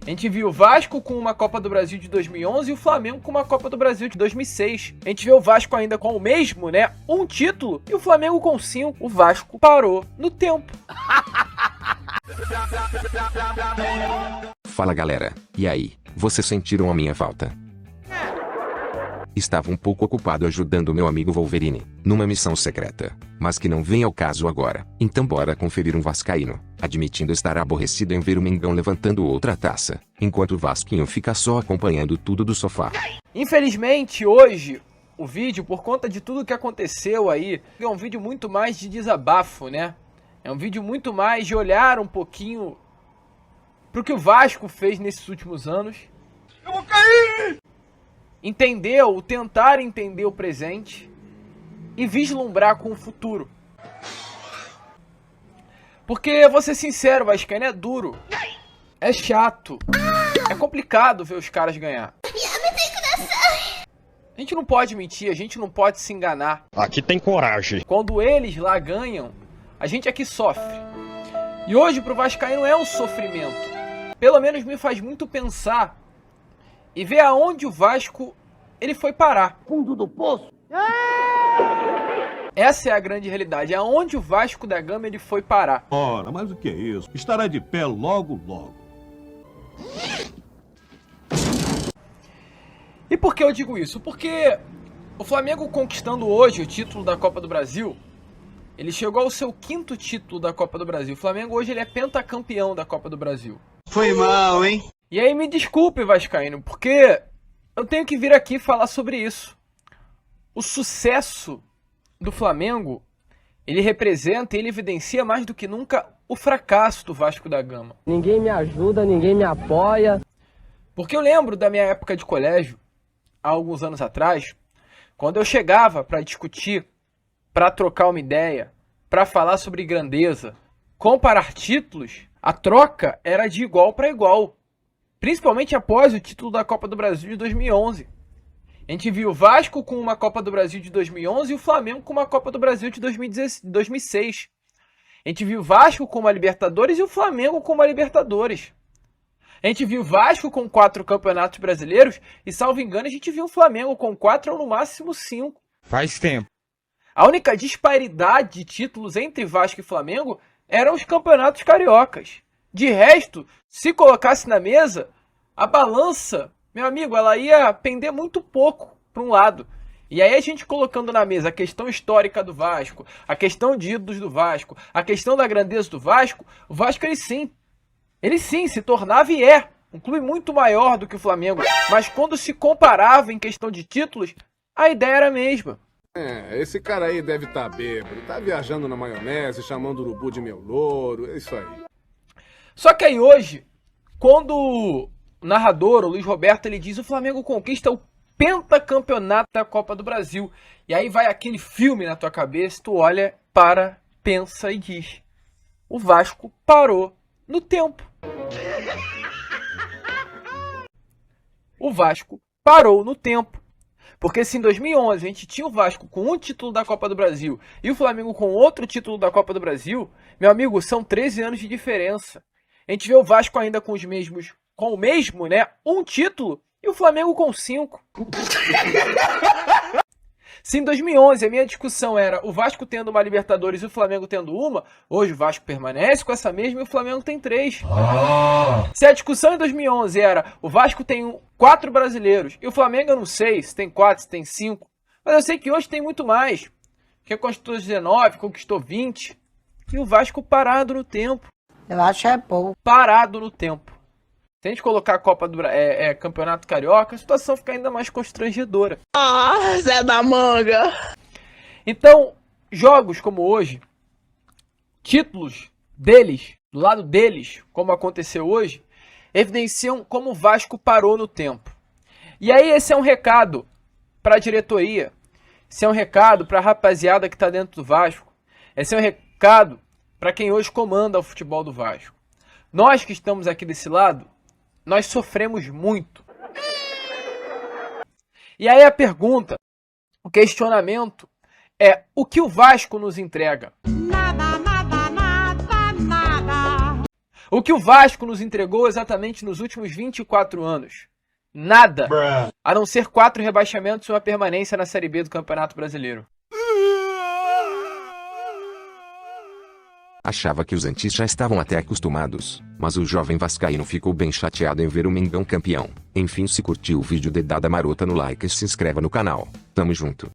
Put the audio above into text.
A gente viu o Vasco com uma Copa do Brasil de 2011 e o Flamengo com uma Copa do Brasil de 2006. A gente vê o Vasco ainda com o mesmo, né? Um título e o Flamengo com 5. O Vasco parou no tempo. Fala galera, e aí, vocês sentiram a minha falta? Estava um pouco ocupado ajudando meu amigo Wolverine, numa missão secreta, mas que não vem ao caso agora. Então bora conferir um vascaíno, admitindo estar aborrecido em ver o Mengão levantando outra taça, enquanto o Vasquinho fica só acompanhando tudo do sofá. Infelizmente, hoje, o vídeo, por conta de tudo que aconteceu aí, é um vídeo muito mais de desabafo, né? É um vídeo muito mais de olhar um pouquinho pro que o Vasco fez nesses últimos anos. Eu vou cair! Entender ou tentar entender o presente e vislumbrar com o futuro. Porque, vou ser sincero, Vascaíno é duro, é chato, é complicado ver os caras ganhar. A gente não pode mentir, a gente não pode se enganar. Aqui tem coragem. Quando eles lá ganham, a gente aqui sofre. E hoje pro Vascaíno é um sofrimento. Pelo menos me faz muito pensar e ver aonde o Vasco ele foi parar. Fundo do poço. Essa é a grande realidade, é aonde o Vasco da Gama ele foi parar. Ora, mas o que é isso? Estará de pé logo, logo. E por que eu digo isso? Porque o Flamengo conquistando hoje o título da Copa do Brasil, ele chegou ao seu 5º título da Copa do Brasil. O Flamengo hoje ele é pentacampeão da Copa do Brasil. Foi mal, hein? E aí me desculpe, Vascaíno, porque eu tenho que vir aqui falar sobre isso. O sucesso do Flamengo, ele representa e ele evidencia mais do que nunca o fracasso do Vasco da Gama. Ninguém me ajuda, ninguém me apoia. Porque eu lembro da minha época de colégio, há alguns anos atrás, quando eu chegava para discutir, para trocar uma ideia, para falar sobre grandeza, comparar títulos, a troca era de igual para igual. Principalmente após o título da Copa do Brasil de 2011. A gente viu o Vasco com uma Copa do Brasil de 2011 e o Flamengo com uma Copa do Brasil de 2006. A gente viu o Vasco com uma Libertadores e o Flamengo com uma Libertadores. A gente viu o Vasco com 4 campeonatos brasileiros e, salvo engano, a gente viu o Flamengo com 4 ou no máximo 5. Faz tempo. A única disparidade de títulos entre Vasco e Flamengo eram os campeonatos cariocas. De resto, se colocasse na mesa, a balança, meu amigo, ela ia pender muito pouco para um lado. E aí a gente colocando na mesa a questão histórica do Vasco, a questão de ídolos do Vasco, a questão da grandeza do Vasco, o Vasco ele sim se tornava e é um clube muito maior do que o Flamengo. Mas quando se comparava em questão de títulos, a ideia era a mesma. Esse cara aí deve estar bêbado, tá viajando na maionese, chamando o urubu de meu louro, é isso aí. Só que aí hoje, quando o narrador, o Luiz Roberto, ele diz o Flamengo conquista o pentacampeonato da Copa do Brasil. E aí vai aquele filme na tua cabeça, tu olha, para, pensa e diz: o Vasco parou no tempo. O Vasco parou no tempo. Porque se em 2011 a gente tinha o Vasco com um título da Copa do Brasil e o Flamengo com outro título da Copa do Brasil, meu amigo, são 13 anos de diferença. A gente vê o Vasco ainda com o mesmo, né, um título e o Flamengo com 5. Se em 2011 a minha discussão era o Vasco tendo uma Libertadores e o Flamengo tendo uma, hoje o Vasco permanece com essa mesma e o Flamengo tem 3. Se a discussão em 2011 era o Vasco tem 4 brasileiros e o Flamengo eu não sei se tem 4, se tem 5, mas eu sei que hoje tem muito mais. Que conquistou 19, conquistou 20 e o Vasco parado no tempo. Eu acho é pouco. Parado no tempo. Se a gente colocar a Copa do Campeonato Carioca, a situação fica ainda mais constrangedora. Ah, Zé da Manga! Então, jogos como hoje, títulos deles, do lado deles, como aconteceu hoje, evidenciam como o Vasco parou no tempo. E aí esse é um recado para a diretoria, esse é um recado para a rapaziada que está dentro do Vasco, esse é um recado para quem hoje comanda o futebol do Vasco. Nós que estamos aqui desse lado, nós sofremos muito. E aí a pergunta, o questionamento é: o que o Vasco nos entrega? Nada, nada, nada, nada. O que o Vasco nos entregou exatamente nos últimos 24 anos? Nada. A não ser 4 rebaixamentos e uma permanência na Série B do Campeonato Brasileiro. Achava que os antis já estavam até acostumados, mas o jovem vascaíno ficou bem chateado em ver o Mengão campeão. Enfim, se curtiu o vídeo, dedada marota no like e se inscreva no canal. Tamo junto.